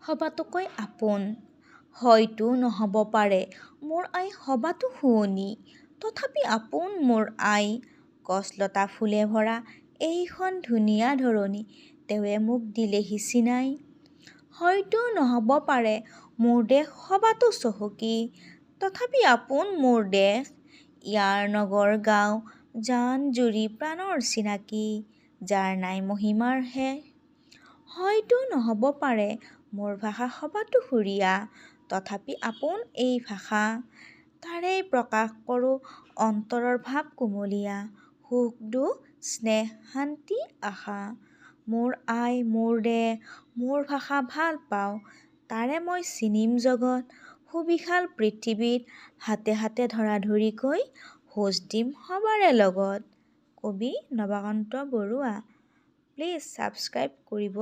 সবাতোকৈ আপোন। হয়তো নহ'ব পাৰে মোৰ আই সবাতো শুৱনি, তথাপি আপোন মোৰ আই। গছলতা ফুলে ভৰা এইখন ধুনীয়া ধৰণী, তেৱে মোক দিলেহি চিনাই। হয়তো নহ'ব পাৰে মোৰ দেশ সবাতো চহকী, তথাপি আপোন মোৰ দেশ। ইয়াৰ নগৰ গাঁও জান জুৰি প্ৰাণৰ চিনাকি, যাৰ নাই মহিমাৰ শেষ। হয়তো নহ'ব পাৰে মোৰ ভাষা সবাতো সুৰীয়া, তথাপি আপোন এই ভাষা। তাৰেই প্ৰকাশ কৰোঁ অন্তৰৰ ভাৱ কুমলীয়া, সুখ দুখ স্নেহ শান্তি আশা। মোৰ আই মোৰ দেশ মোৰ ভাষা ভাল পাওঁ, তাৰে মই চিনিম জগত। সুবিশাল পৃথিৱীত হাতে হাতে ধৰাধৰিকৈ, খোজ দিম সবাৰে লগত। কবি নৱাকান্ত বৰুৱা। প্লিজ ছাবস্ক্ৰাইব কৰিব।